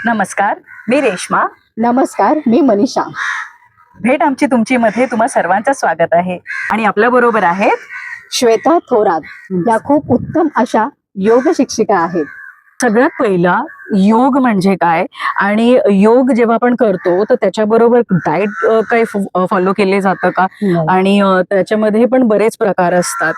नमस्कार, मी रेश्मा. नमस्कार, मी मनीषा. भेट आमची तुमची मध्ये तुम्हा सर्वांचं स्वागत आहे. आणि आपल्या बरोबर आहेत श्वेता थोरात या खूप उत्तम अशा योग शिक्षिका आहेत. सगळ्यात पहिला योग म्हणजे काय आणि योग जेव्हा आपण करतो तर त्याच्याबरोबर डाएट काही फॉलो केले जातं का आणि त्याच्यामध्ये पण बरेच प्रकार असतात,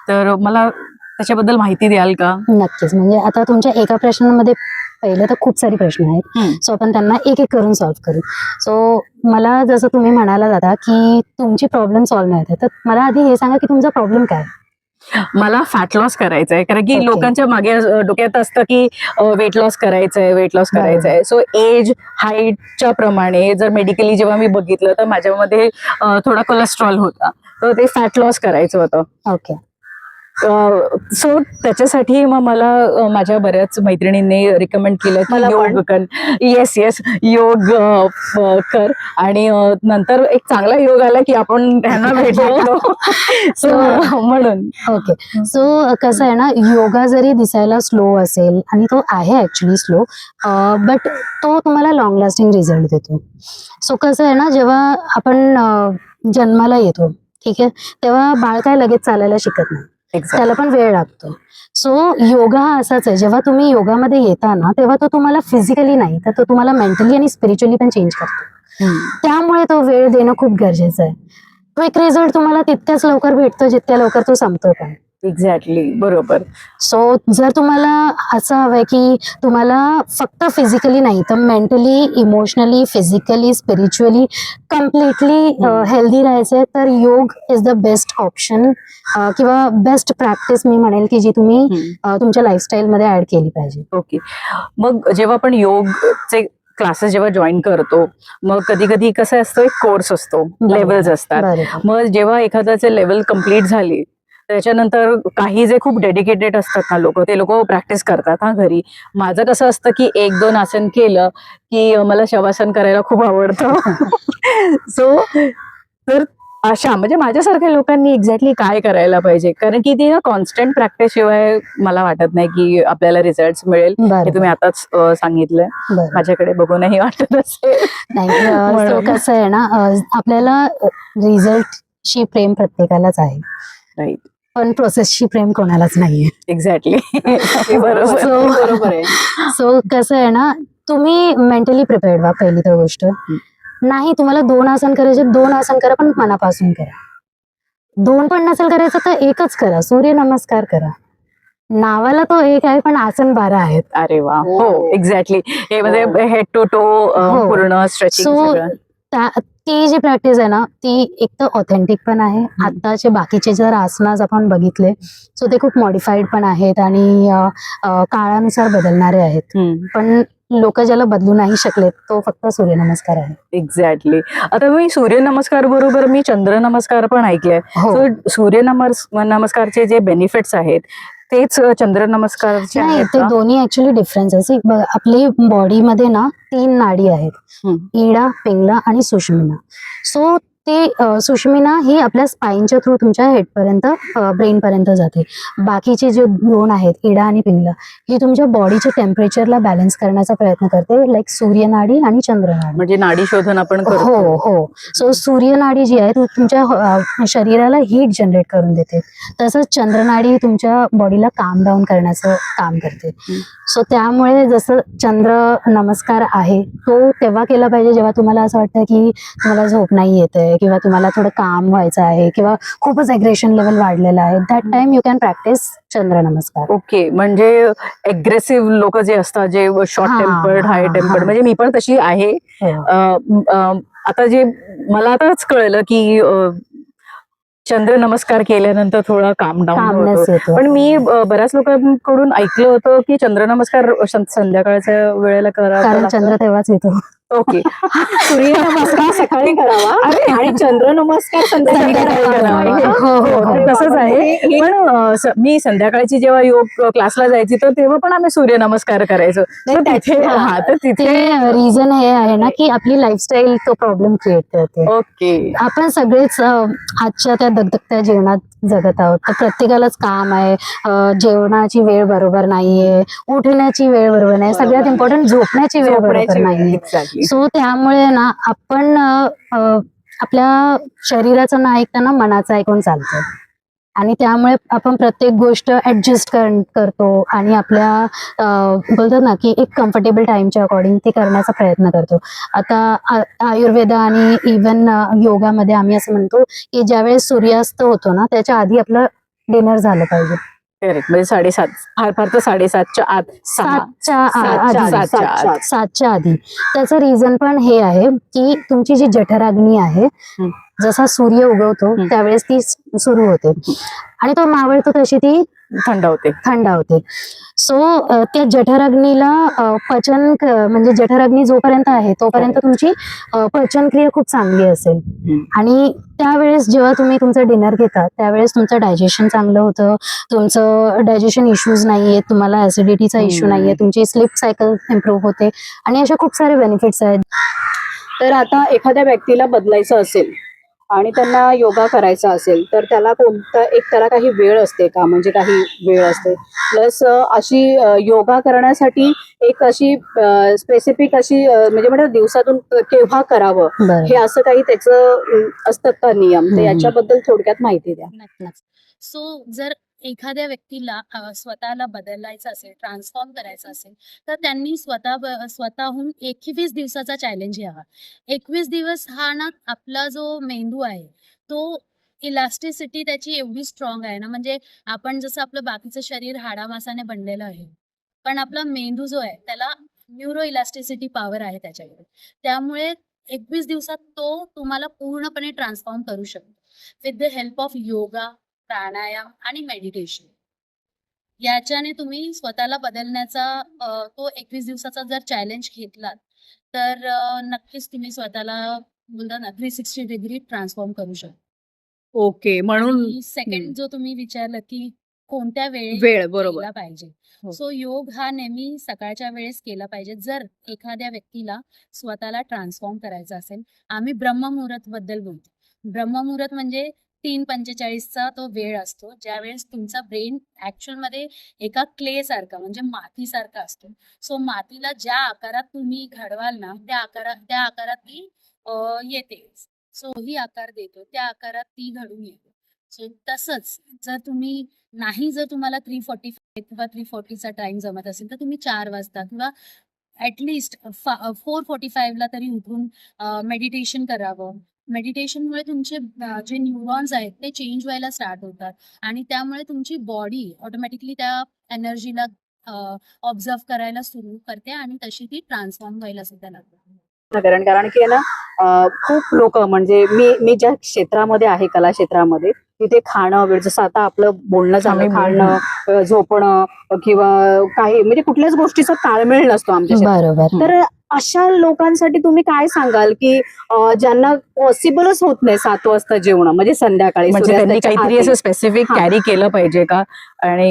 तर मला त्याच्याबद्दल माहिती द्याल का? नक्कीच. म्हणजे आता तुमच्या एका प्रश्नामध्ये पहिले तर खूप सारे प्रश्न आहेत, सो आपण त्यांना एक एक करून सॉल्व्ह करू. सो मला जसं तुम्ही म्हणाला दादा की तुमची प्रॉब्लेम सॉल्व्ह नाही होत, तर मला आधी हे सांगा की तुमचा प्रॉब्लेम काय? मला फॅट लॉस करायचा आहे, कारण की Okay. लोकांच्या मागे डोक्यात असतं की वेट लॉस करायचंय, वेट लॉस करायचंय. सो एज हाईटच्या प्रमाणे जर मेडिकली जेव्हा मी बघितलं तर माझ्यामध्ये थोडा कोलेस्ट्रॉल होता, तर ते फॅट लॉस करायचं होतं. ओके. सो त्याच्यासाठी मग मला माझ्या बऱ्याच मैत्रिणींनी रिकमेंड केलं की मला योग कर. येस योग कर. आणि नंतर एक चांगला योग आला की आपण त्यांना भेटलो. सो म्हणून ओके. सो कसं आहे ना, योगा जरी दिसायला स्लो असेल आणि तो आहे ऍक्च्युली स्लो, बट तो तुम्हाला लॉंग लास्टिंग रिझल्ट देतो. सो कसं आहे ना, जेव्हा आपण जन्माला येतो, ठीक आहे, तेव्हा बाळ काय लगेच चालायला शिकत नाही, त्याला पण वेळ लागतो. सो योगा हा असाच आहे, जेव्हा तुम्ही योगामध्ये येता ना, तेव्हा तो तुम्हाला फिजिकली नाही तर तो तुम्हाला मेंटली आणि स्पिरिच्युअली पण चेंज करतो. त्यामुळे तो वेळ देणं खूप गरजेचं आहे. तो एक रिझल्ट तुम्हाला तितक्याच लवकर भेटतो जितक्या लवकर तो संपतो पण. एक्झॅक्टली, बरोबर. सो जर तुम्हाला असं हवंय की तुम्हाला फक्त फिजिकली नाही तर mentally, emotionally, physically, spiritually completely healthy राहायचंय, तर योग इज द बेस्ट ऑप्शन किंवा बेस्ट प्रॅक्टिस मी म्हणेल की जी तुम्ही तुमच्या लाईफस्टाईल मध्ये ऍड केली पाहिजे. ओके. मग जेव्हा आपण योगचे क्लासेस जेव्हा जॉईन करतो, मग कधी कधी कसं असतं, एक कोर्स असतो, लेवल्स असतात. बरोबर. मग जेव्हा एखाद्याचे लेवल कम्प्लीट झाली त्याच्यानंतर काही जे खूप डेडिकेटेड असतात ना लोक, ते लोक प्रॅक्टिस करतात हा घरी. माझं कसं असतं की 1-2 आसन केलं की मला शवासन करायला खूप आवडतं. सो तर अशा म्हणजे माझ्यासारख्या लोकांनी एक्झॅक्टली काय करायला पाहिजे, कारण की ती ना कॉन्स्टंट प्रॅक्टिस शिवाय मला वाटत नाही की आपल्याला रिझल्ट मिळेल. हे तुम्ही आताच सांगितलंय, माझ्याकडे बघूनही वाटत असेल. नाही, so कसं आहे ना, आपल्याला रिझल्टशी प्रेम प्रत्येकालाच आहे, राईट, पण प्रोसेसशी प्रेम कोणालाच नाहीये. एक्झॅक्टली. बरोबर आहे. सो कसं आहे ना, तुम्ही मेंटली प्रिपेअर्ड व्हा पहिली तर गोष्ट. नाही तुम्हाला 2 आसन करायचे, 2 आसन करा, पण मनापासून करा. 2 पण नसेल करायचं तर एकच करा, सूर्य नमस्कार करा. नावाला तो एक आहे पण आसन 12 आहेत. अरे वा, हो एक्झॅक्टली. हे म्हणजे हेड टू टो पूर्ण स्ट्रेचिंग. ती जी प्रॅक्टिस आहे ना, ती एक तर ऑथेंटिक पण आहे. आताचे बाकीचे जर आसनास आपण बघितले, सो ते खूप मॉडिफाईड पण आहेत आणि काळानुसार बदलणारे आहेत. पण लोक ज्याला बदलू नाही शकले तो फक्त सूर्यनमस्कार आहे. एक्झॅक्टली. आता मी सूर्यनमस्कार बरोबर मी चंद्र नमस्कार पण ऐकलंय. नमस्कारचे जे बेनिफिट्स आहेत तेच चंद्र नमस्कारचे नाही, आहेत ते का? दोन्ही ऍक्च्युली डिफरन्स आहे. आपली बॉडीमध्ये ना 3 नाडी आहेत, इडा, पिंगला आणि सुषुम्ना. सो ते सुषुम्ना ही आपल्या स्पाईनच्या थ्रू तुमच्या हेडपर्यंत, ब्रेन पर्यंत जाते. बाकीचे जे 2 आहेत, इडा आणि पिंगला, ही तुमच्या बॉडीच्या टेम्परेचरला बॅलन्स करण्याचा प्रयत्न करते, लाईक सूर्यनाडी आणि चंद्रनाडी. म्हणजे नाडी शोधन आपण करतो. हो. सो सूर्यनाडी जी आहे ती तुमच्या शरीराला हीट जनरेट करून देते, तसंच चंद्रनाडी तुमच्या बॉडीला काम डाऊन करण्याचं काम करते. सो त्यामुळे जसं चंद्र नमस्कार आहे तो तेव्हा केला पाहिजे जेव्हा तुम्हाला असं वाटतं की तुम्हाला झोप नाही येते किंवा तुम्हाला थोडं काम व्हायचं आहे किंवा खूपच ॲग्रेशन लेवल वाढलेलं आहे. That time you can practise chandra namaskar. Okay. म्हणजे अग्रेसिव्ह लोक जे असतात, जे शॉर्ट टेम्पर्ड, हाय टेम्पर्ड, म्हणजे मी पण तशी आहे. आता जे मला आताच कळलं की चंद्र नमस्कार केल्यानंतर थोडा काम डाऊन होतो. पण मी बऱ्याच लोकांकडून ऐकलं होतं की चंद्र नमस्कार संध्याकाळच्या वेळेला करा, कारण चंद्र तेव्हाच येतो. ओके. सूर्य नमस्कार सकाळी करावा आणि चंद्र नमस्कार संध्याकाळी संध्याकाळी करावा. करावा. हो हो अरे तसंच बापरे. आहे. हे- पण मी संध्याकाळची जेव्हा योग क्लासला जायची तर तेव्हा पण आम्ही सूर्य नमस्कार करायचो. तर तिथे हा. हा तर ते तिथे रिझन हे आहे ना की आपली लाईफस्टाईल तो प्रॉब्लेम क्रिएट करते. ओके. आपण सगळेच आजच्या त्या दगदगत्या जीवनात जगत आहोत. तर प्रत्येकालाच काम आहे, जेवणाची वेळ बरोबर नाहीये, उठण्याची वेळ बरोबर नाही, बरोबर सगळ्यात नाही. इम्पॉर्टंट झोपण्याची वेळ बरोबर झोपण्याची वेळ. नाहीये. एक्झॅक्टली. सो त्यामुळे ना आपण आपल्या शरीराचं न ऐकताना मनाचं ऐकून चालतो आणि त्यामुळे आपण प्रत्येक गोष्ट ऍडजस्ट करतो आणि आपल्या बोलतात ना की एक कम्फर्टेबल टाइमच्या अकॉर्डिंग ते करण्याचा प्रयत्न करतो. आता आयुर्वेद आणि इवन योगामध्ये आम्ही असं म्हणतो की ज्यावेळेस सूर्यास्त होतो ना त्याच्या आधी आपलं डिनर झालं पाहिजे. करेक्ट. म्हणजे 7:30 फार फार तर 7:30च्या आत 6. सातच्या आधी. त्याचं रिझन पण हे आहे की तुमची जी जठराग्नी आहे हम्म. जसा सूर्य उगवतो त्यावेळेस ती सुरू होते आणि तो मावळतो तशी ती थंड होते. थंड होते. सो त्या जठराग्नीला म्हणजे जठराग्नी जोपर्यंत आहे तोपर्यंत तुमची पचनक्रिया खूप चांगली असेल आणि त्यावेळेस जेव्हा तुम्ही तुमचं डिनर घेता त्यावेळेस तुमचं डायजेशन चांगलं होतं, तुमचं डायजेशन इश्यूज नाहीये, तुम्हाला ऍसिडिटीचा इश्यू नाहीये, तुमची स्लीप सायकल इम्प्रूव्ह होते आणि असे खूप सारे बेनिफिट्स आहेत. तर आता एखाद्या व्यक्तीला बदलायचं असेल आणि त्यांना योगा करायचा असेल तर त्याला त्याला काही वेळ असते का, म्हणजे काही वेळ असते प्लस अशी योगा करण्यासाठी एक अशी स्पेसिफिक अशी म्हणजे म्हणतात दिवसातून केव्हा करावं बरं. हे असं काही त्याचं असतं का नियम, तर याच्याबद्दल थोडक्यात माहिती द्या. नक्कीच. सो जर एखाद्या व्यक्तीला स्वतःला बदलायचं असेल, ट्रान्सफॉर्म करायचं असेल, तर त्यांनी स्वतःहून 21 दिवसाचा चॅलेंज घ्यावा. 21 दिवस हा ना आपला जो मेंदू आहे तो इलास्टिसिटी त्याची एवढी स्ट्रॉंग आहे ना, म्हणजे आपण जसं आपलं बाकीचं शरीर हाडामासाने बनलेलं आहे, पण आपला मेंदू जो आहे त्याला न्यूरो इलास्टिसिटी पॉवर आहे त्याच्याकडे. त्यामुळे 21 दिवसात तो तुम्हाला पूर्णपणे ट्रान्सफॉर्म करू शकतो with the help of yoga, pranayama आणि मेडिटेशन. याच्याने तुम्ही स्वतःला बदलण्याचा तो 21 दिवसाचा जर चॅलेंज घेतलात तर नक्कीच तुम्ही स्वतःला बोलता ना 360 डिग्री ट्रान्सफॉर्म करू शकता. ओके. म्हणून सेकंड जो तुम्ही विचारलं की कोणत्या वेळ, बरोबर. केला पाहिजे, हो. सो योग हा नेहमी सकाळच्या वेळेस केला पाहिजे जर एखाद्या व्यक्तीला स्वतःला ट्रान्सफॉर्म करायचं असेल. आम्ही ब्रह्ममुहूर्त बद्दल बोलतो. ब्रह्ममुहूर्त म्हणजे 3:45चा तो वेळ असतो ज्यावेळेस तुमचा ब्रेन ऍक्च्युअल मध्ये एका क्ले सारखा म्हणजे मातीसारखा असतो. सो मातीला ज्या आकारात तुम्ही घडवाल ना त्या आकारात ती येते. सो ही आकार देतो त्या आकारात ती घडून येते. सो तसंच जर तुम्हाला 3:45 किंवा 3:40चा टाइम जमत असेल तर तुम्ही 4 वाजता किंवा ऍटलिस्ट 4:45ला तरी उठून मेडिटेशन करावं. मेडिटेशनमुळे तुमचे जे न्यूरॉन्स आहेत ते चेंज व्हायला स्टार्ट होतात आणि त्यामुळे तुमची बॉडी ऑटोमॅटिकली त्या एनर्जीला ऑब्झर्व करायला सुरू करते आणि तशी ती ट्रान्सफॉर्म व्हायला सुद्धा लागते. कारण की आहे ना खूप लोक म्हणजे मी ज्या क्षेत्रामध्ये आहे, कला क्षेत्रामध्ये, तिथे खाणं वेळ जसं आता आपलं बोलणं झालं, खाणं, झोपणं किंवा काही म्हणजे कुठल्याच गोष्टीचा ताळमेळ नसतो आमच्या क्षेत्रात. बरोबर. तर अशा लोकांसाठी तुम्ही काय सांगाल की ज्यांना पॉसिबलच होत नाही 7 वाजता जेवणं, म्हणजे संध्याकाळी म्हणजे त्यांनी सूर्यास्ताच्या काहीतरी आधी, असं स्पेसिफिक हा. कॅरी केलं पाहिजे का? आणि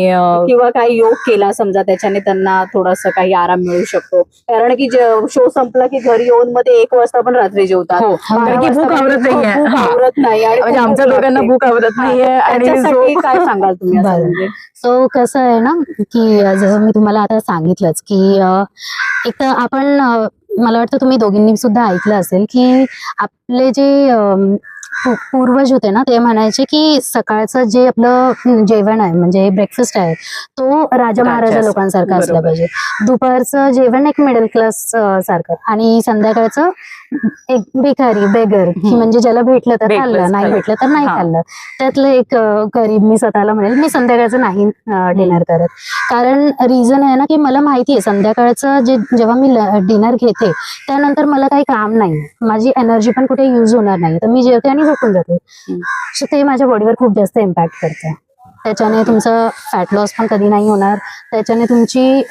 किंवा काही योग केला समजा त्याच्याने त्यांना थोडासा काही आराम मिळू शकतो. कारण की शो संपला की घरी येऊन मध्ये 1 वाजता पण रात्री जेवतात. हो, 12 कारण की भूक वाजता आवरत पण नाहीये. भूक हा. आवरत नाही आणि म्हणजे खूप आमच्या भूक दोघांना लागते. भूक आवरत नाहीये आणि त्यांच्यासाठी काय सांगाल तुम्ही असं बरं. म्हणजे? सो कसं आहे ना की जसं मी तुम्हाला आता सांगितलंच की एक तर आपण मला वाटतं तुम्ही दोघींनी सुद्धा ऐकलं असेल की आपले जे पूर्वज होते ना ते म्हणायचे की सकाळचं जे आपलं जेवण आहे म्हणजे ब्रेकफास्ट आहे तो राजा महाराजा लोकांसारखं असलं बरोबर. पाहिजे. दुपारचं जेवण एक मिडल क्लास सारखं आणि संध्याकाळचं एक भिकारी बेगर की म्हणजे ज्याला भेटलं तर Breakfast खाल्लं, नाही खाल्लं. भेटलं तर नाही हा. खाल्लं. त्यातलं एक गरीब मी स्वतःला म्हणेल. मी संध्याकाळचं नाही डिनर करत. कारण रिझन आहे ना की मला माहिती आहे संध्याकाळचं जेव्हा मी डिनर घेते त्यानंतर मला काही काम नाही, माझी एनर्जी पण कुठे युज होणार नाही, तर मी जेवते आणि झोपून जाते. सो ते माझ्या बॉडीवर खूप जास्त इम्पॅक्ट करतं. त्याच्याने तुमचं फॅट लॉस पण कधी नाही होणार. त्याच्याने तुमची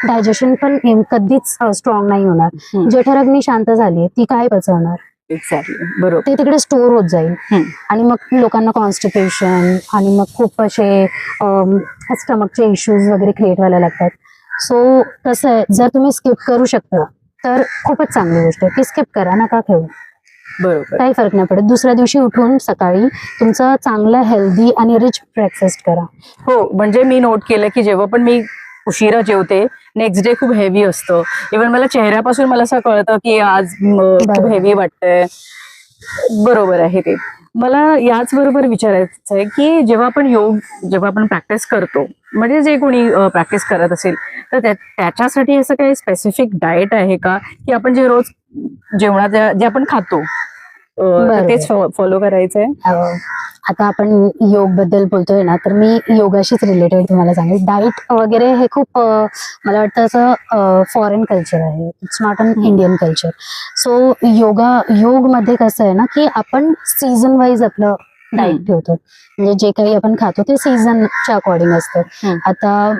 डायजेशन पण कधीच स्ट्रॉंग नाही होणार. जठराग्नी शांत झाली ती काय पचवणार, एक्झॅक्टली बरोबर. ते तिकडे स्टोर होत जाईल हम्म. आणि मग लोकांना कॉन्स्टिपेशन आणि मग खूप असे स्टमकचे इश्यूज वगैरे क्रिएट व्हायला लागतात. सो कसं आहे, जर तुम्ही स्किप करू शकता तर खूपच चांगली गोष्ट आहे की स्किप करा, नका खेळू, बरोबर. काही फरक नाही पडत. दुसऱ्या दिवशी उठून सकाळी तुमचा चांगला हेल्दी आणि रिच ब्रेकफास्ट करा. हो, म्हणजे मी नोट केलं की जेव्हा पण मी उशिरा जेवते, नेक्स्ट डे खूप हेवी असतं. इव्हन मला चेहऱ्यापासून मला असं कळतं की आज खूप बरोबर. हेवी वाटतंय. बरोबर आहे ते. मला याच बरोबर विचारायचं आहे की जेव्हा आपण प्रॅक्टिस करतो, म्हणजे जे कोणी प्रॅक्टिस करत असेल तर त्याच्यासाठी असं काही स्पेसिफिक डाएट आहे का, की आपण जे रोज जेवणात जे आपण खातो तर तेच फॉलो करायचंय? आता आपण योग बद्दल बोलतोय ना, तर मी योगाशीच रिलेटेड तुम्हाला सांगेल. डाएट वगैरे हे खूप मला वाटतं असं फॉरेन कल्चर आहे, it's not an Indian culture. So yoga मध्ये कसं आहे ना की आपण सीझन वाईज आपलं डाएट ठेवतो. म्हणजे जे काही आपण खातो ते सीझनच्या अकॉर्डिंग असतं. आता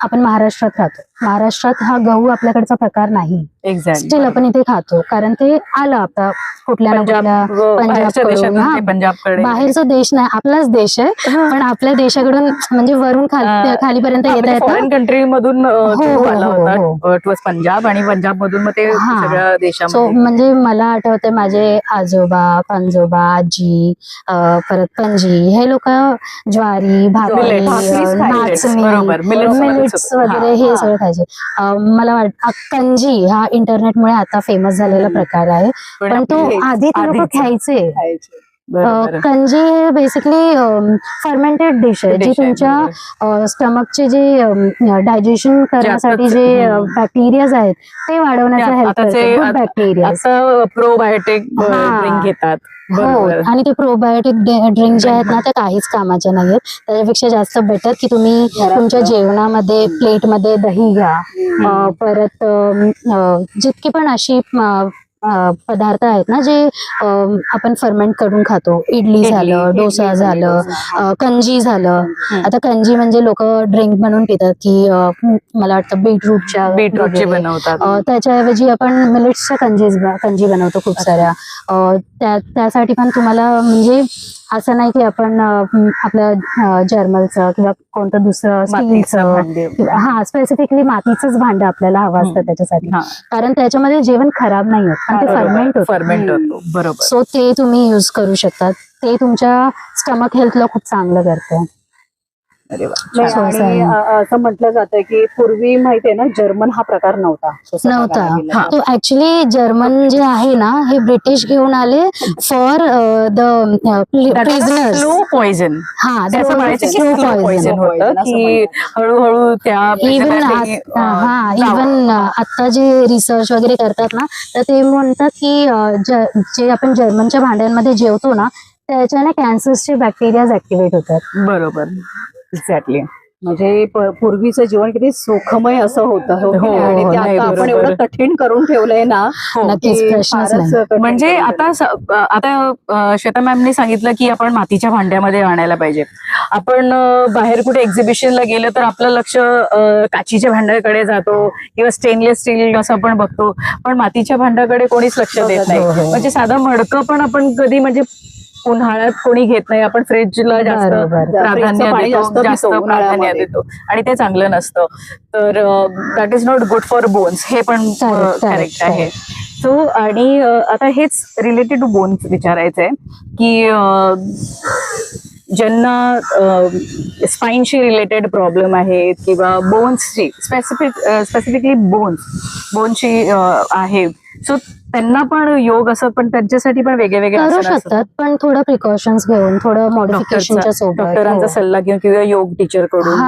आपण महाराष्ट्रात राहतो, महाराष्ट्रात हा गहू आपल्याकडचा प्रकार नाही. स्टील आपण इथे खातो, कारण ते आलं आता कुठल्या ना कुठल्या पंजाबकडे. बाहेरचा देश नाही, आपलाच देश आहे, पण आपल्या देशाकडून म्हणजे वरून खालीपर्यंत येत फॉरेन कंट्री मधून आला होता. इट वॉज पंजाब, आणि पंजाब मधून मग ते सगळ्या सो देशामध्ये. म्हणजे मला आठवते माझे आजोबा, पणजोबा, आजी, परत पणजी, हे लोक ज्वारी, भाकरी, नाचणी, मिलेट्स वगैरे हे सगळं खायचे. मला वाटतं कंजी हा इंटरनेटमुळे आता फेमस झालेला प्रकार आहे, पण तो आधी ते लोक खायचे. कंजी हे बेसिकली फर्मेंटेड डिश आहे, जी तुमच्या स्टमकचे जे डायजेशन करण्यासाठी जे बॅक्टेरियाज आहेत ते वाढवण्याचा हेल्प करते. Good bacteria. प्रोबायोटिक ड्रिंक घेतात. हो, आणि ते प्रोबायोटिक ड्रिंक जे आहेत ना ते काहीच कामाचे नाहीयेत. त्याच्यापेक्षा जास्त बेटर की तुम्ही तुमच्या जेवणामध्ये प्लेटमध्ये दही घ्या. परत जितकी पण अशी पदार्थ आहेत ना जे आपण फर्मेंट करून खातो, इडली झालं, डोसा झालं, कंजी झालं. आता कंजी म्हणजे लोक ड्रिंक बनवून पितात की मला वाटतं बीटरूटचे बनवतात. त्याच्याऐवजी आपण मिलेट्सच्या कंजी बनवतो खूप साऱ्या. त्यासाठी पण तुम्हाला म्हणजे असं नाही की आपण आपलं जर्मलचं किंवा कोणतं दुसरं स्टीलचं, स्पेसिफिकली मातीचंच भांडं आपल्याला हवं असतं त्याच्यासाठी, कारण त्याच्यामध्ये जेवण खराब नाही होत आणि ते फर्मेंट होतं. बरोबर. सो ते तुम्ही युज करू शकतात. ते तुमच्या स्टमक हेल्थला खूप चांगलं करतं. आणि असं म्हटलं जातं की पूर्वी माहितीये ना, जर्मन हा प्रकार नव्हता. तो ऍक्च्युली जर्मन जे आहे ना हे ब्रिटिश घेऊन आले for the prisoners. Slow poison. होतं की हळूहळू त्या इव्हन आता जे रिसर्च वगैरे करतात ना, तर ते म्हणतात की जे आपण जर्मनच्या भांड्यांमध्ये जेवतो ना त्याच्याने कॅन्सरचे बॅक्टेरिया ऍक्टिव्हेट होतात. बरोबर, एक्झॅक्टली. म्हणजे पूर्वीचं जीवन किती सुखमय असं होतं, आणि ते आता आपण एवढं कठीण करून ठेवलंय ना. नक्कीच, प्रश्नच नाही. म्हणजे आता श्वेता मॅमने सांगितलं की आपण मातीच्या भांड्यामध्ये आणायला पाहिजे. आपण बाहेर कुठे एक्झिबिशनला गेलं तर आपलं लक्ष काचीच्या भांड्याकडे जातो किंवा स्टेनलेस स्टील असं आपण बघतो, पण मातीच्या भांड्याकडे कोणीच लक्ष देत नाही. म्हणजे साधं मडकं पण आपण कधी म्हणजे उन्हाळ्यात कोणी घेत नाही, आपण फ्रीजला जास्त प्राधान्य देतो आणि ते चांगलं नसतं. तर that is not good for bones, हे पण करेक्ट आहे. सो आणि आता हेच रिलेटेड टू बोन्स विचारायचं आहे की ज्यांना स्पाईनशी रिलेटेड प्रॉब्लेम आहेत किंवा बोन्सची स्पेसिफिकली बोनची आहे, सो त्यांना पण योग असं, पण त्यांच्यासाठी पण वेगळे करू शकतात, पण थोडं प्रिकॉशन्स घेऊन, थोडं मॉडिफिकेशनच्या सोबत, डॉक्टरांचा सल्ला घेऊन किंवा योग टीचर कडून.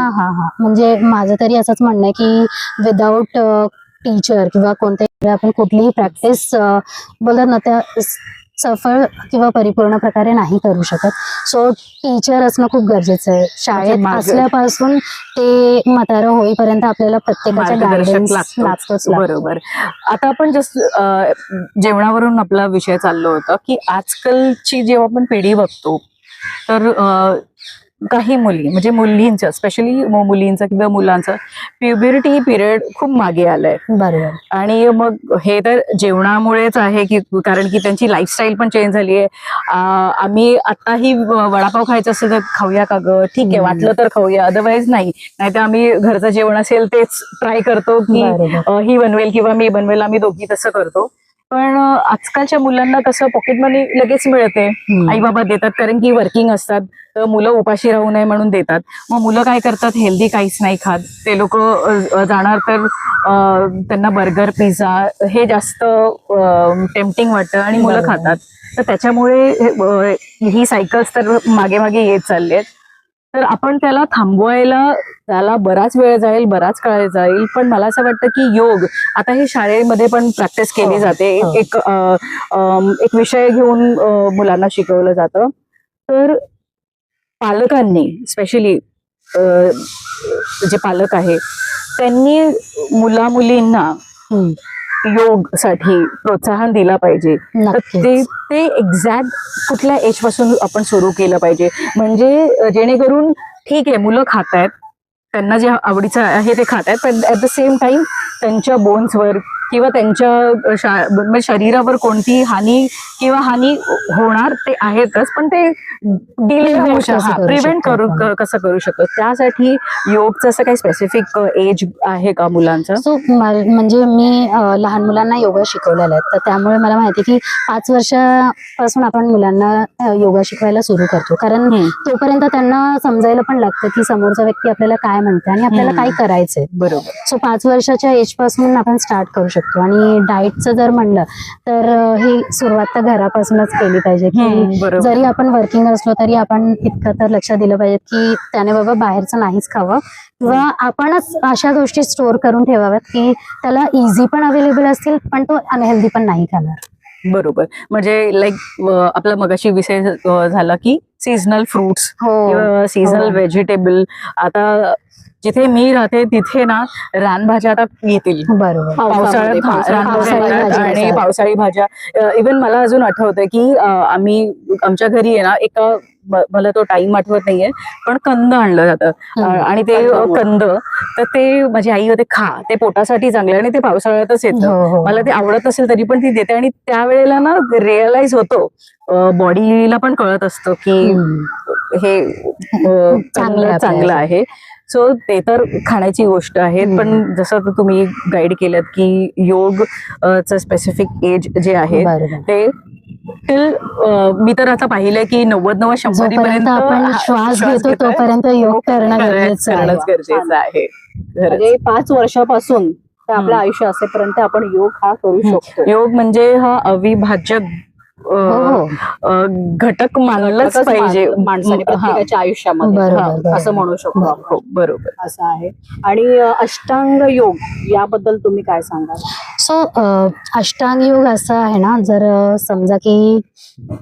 म्हणजे माझं तरी असंच म्हणणं आहे की विदाउट टीचर किंवा कोणत्याही आपण कुठलीही प्रॅक्टिस बोलतात ना त्या सफळ किंवा परिपूर्ण प्रकारे नाही करू शकत. सो टीचर असणं खूप गरजेचं आहे. शाळेत असल्यापासून ते म्हातारं होईपर्यंत आपल्याला प्रत्येकाच्या गायडन्स लागतोच. बरोबर. आता आपण जस्ट जेवणावरून आपला विषय चाललो होता की आजकालची जेव्हा आपण पिढी बघतो तर काही मुली म्हणजे मुलींचं स्पेशली मुलींचं किंवा मुलांचं प्युबरिटी पिरियड खूप मागे आलंय. बरोबर. आणि मग हे तर जेवणामुळेच आहे की कारण की त्यांची लाईफस्टाईल पण चेंज झाली आहे. आम्ही आताही वडापाव खायचं असेल तर खाऊया का ग, ठीक आहे वाटलं तर खाऊया, अदरवाईज नाही. नाहीतर आम्ही घरचं जेवण असेल तेच ट्राय करतो की बरोबर. ही बनवेल किंवा मी बनवेल, आम्ही दोघी तसं करतो. पण आजकालच्या मुलांना कसं पॉकेट मनी लगेच मिळते, आई बाबा देतात कारण की वर्किंग असतात, तर मुलं उपाशी राहू नये म्हणून देतात. मग मुलं काय करतात, हेल्दी काहीच नाही खात, ते लोक जाणार तर त्यांना बर्गर पिझ्झा हे जास्त टेम्पटिंग वाटतं आणि मुलं बरोबर. खातात. तर त्याच्यामुळे ही सायकल्स तर मागे मागे येत चालली आहेत. तर आपण त्याला थांबवायला त्याला बराच वेळ जाईल, बराच काळ जाईल. पण मला असं वाटतं की योग आता हे शाळेमध्ये पण प्रॅक्टिस केली जाते. एक विषय घेऊन मुलांना शिकवलं जातं. तर पालकांनी स्पेशली जे पालक आहे त्यांनी मुला मुलींना योग साठी प्रोत्साहन दिला पाहिजे. तर नक्कीच. ते एक्झॅक्ट कुठल्या एज पासून आपण सुरू केलं पाहिजे, म्हणजे जेणेकरून ठीक आहे मुलं खात आहेत, त्यांना जे आवडीचं आहे ते खात आहेत, पण ऍट द सेम टाइम त्यांच्या बोन्सवर किंवा त्यांच्या शरीरावर कोणती हानी होणार ते आहेतच, पण ते डिले होऊ प्रिव्हेंट कसं करू शकतो. त्यासाठी योगचं असं काही स्पेसिफिक एज आहे का मुलांचं? सो म्हणजे मी लहान मुलांना योगा शिकवलेला आहे, तर त्यामुळे मला माहिती की 5 वर्षापासून आपण मुलांना योगा शिकवायला सुरू करतो, कारण तोपर्यंत त्यांना समजायला पण लागतं की समोरचा व्यक्ती आपल्याला काय म्हणते आणि आपल्याला काय करायचंय. बरोबर. सो 5 वर्षाच्या एज पासून आपण स्टार्ट करू शकतो. आणि डाएटचं जर म्हणलं तर ही सुरुवात तर घरापासूनच केली पाहिजे की जरी आपण वर्किंग असलो तरी आपण इतकं तर लक्ष दिलं पाहिजे की त्याने बाबा बाहेरचं नाहीच खावं, किंवा आपणच अशा गोष्टी स्टोअर करून ठेवाव्यात की त्याला इझी पण अवेलेबल असतील पण तो अनहेल्दी पण नाही खाणार. बरोबर. म्हणजे लाईक आपला मगाशी विषय झाला की सीझनल फ्रुट्स किंवा सीझनल व्हेजिटेबल. आता जिथे मी राहते तिथे ना रानभाज्या आता येतील. बरोबर. पावसाळ्यात रानभाज्या आणि पावसाळी भाज्या. इव्हन मला अजून आठवतंय की आमच्या घरी आहे ना एका मला तो टाइम आठवत नाहीये, पण कंद आणलं जातं आणि ते कंद तर ते माझी आई होते खा, ते पोटासाठी चांगलं आणि ते पावसाळ्यातच येतं. मला ते आवडत असेल तरी पण ती देते आणि त्यावेळेला ना रिअलाइज होतो, बॉडीला पण कळत असतं की हे चांगलं आहे. सो ते तर खाण्याची गोष्ट आहे. पण जसं तुम्ही गाईड केलं की योग च स्पेसिफिक एज जे आहे ते टिल मी तर आता पाहिलंय की 90-100 पर्यंत आपण श्वास घेतो तोपर्यंत योग करणं गरजेचं आहे. म्हणजे 5 वर्षापासून तर आपलं आयुष्य असेपर्यंत आपण योग हा करू शकतो. योग म्हणजे हा अविभाज्य घटक मानलाच पाहिजे माणसाने प्रत्येकाच्या आयुष्यामध्ये, असं म्हणू शकतो. बरोबर असं आहे. आणि अष्टांग योग याबद्दल तुम्ही काय सांगाल? सो अष्टांग योग असं आहे ना, जर समजा की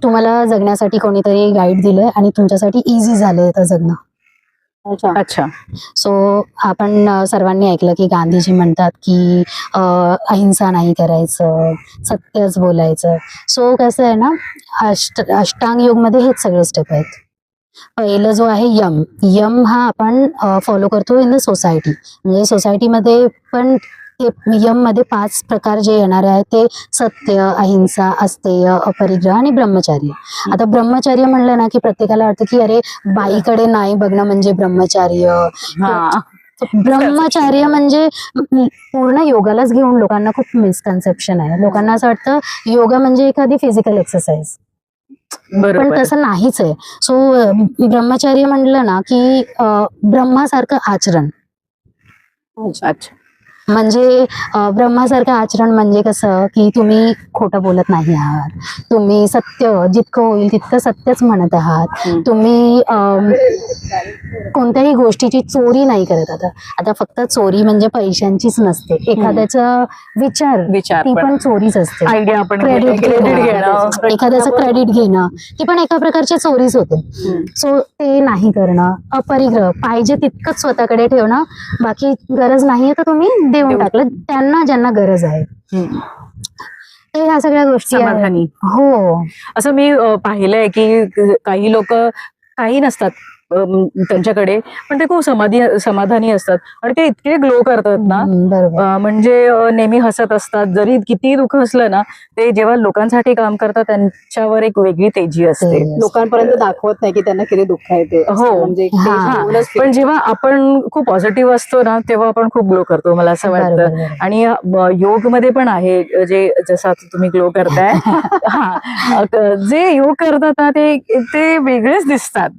तुम्हाला जगण्यासाठी कोणीतरी गाईड दिलंय आणि तुमच्यासाठी इझी झालंय तर जगणं. अच्छा. सो आपण सर्वांनी ऐकलं की गांधीजी म्हणतात की अहिंसा नाही करायचं, सत्यच बोलायचं. सो कसं आहे ना, अष्टांग योग मध्ये हेच सगळे स्टेप आहेत. पहिलं जो आहे यम हा आपण फॉलो करतो इन द सोसायटी. म्हणजे सोसायटीमध्ये पण यम मध्ये 5 प्रकार जे येणारे आहेत ते सत्य, अहिंसा, अस्तेय, अपरिग्रह आणि ब्रह्मचर्य. आता ब्रह्मचर्य म्हणलं ना की प्रत्येकाला वाटतं की अरे बाईकडे नाही बघणं म्हणजे ब्रह्मचर्य. ब्रह्मचर्य म्हणजे पूर्ण योगालाच घेऊन लोकांना खूप मिसकन्सेप्शन आहे. लोकांना असं वाटतं योगा म्हणजे एखादी फिजिकल एक्सरसाइज, पण तसं नाहीच आहे. सो ब्रह्मचर्य म्हणलं ना की ब्रह्मासारखं आचरण. अच्छा. म्हणजे ब्रह्मासारखं आचरण म्हणजे कसं की तुम्ही खोटं बोलत नाही आहात, तुम्ही सत्य जितकं होईल तितकं सत्यच म्हणत आहात, तुम्ही कोणत्याही गोष्टीची चोरी नाही करत. आता फक्त चोरी म्हणजे पैशांचीच नसते, एखाद्याचा विचार ती पण चोरीच असते. क्रेडिट घेणं, एखाद्याचं क्रेडिट घेणं ती पण एका प्रकारची चोरीच होते. सो ते नाही करणं. अपरिग्रह पाहिजे तितकंच स्वतःकडे ठेवणं, बाकी गरज नाहीये तर तुम्ही देऊन टाकलं त्यांना ज्यांना गरज आहे. तर ह्या सगळ्या गोष्टी समाधानी. हो. असं मी पाहिलंय की काही लोक काही नसतात त्यांच्याकडे, पण ते खूप समाधानी असतात आणि ते इतके ग्लो करतात ना, बरोबर. म्हणजे नेहमी हसत असतात. जरी किती दुःख असलं ना, ते जेव्हा लोकांसाठी काम करतात त्यांच्यावर एक वेगळी तेजी असते. लोकांपर्यंत दाखवत नाही की त्यांना किती दुःख आहे ते. हो. म्हणजे ते हा. जीवनच पण जेव्हा आपण खूप पॉझिटिव्ह असतो ना, तेव्हा आपण खूप ग्लो करतो, मला असं वाटतं. बरोबर. आणि योग मध्ये पण आहे, जे जसं आता तुम्ही ग्लो करताय हा, जे योग करतात ना ते वेगळेच दिसतात.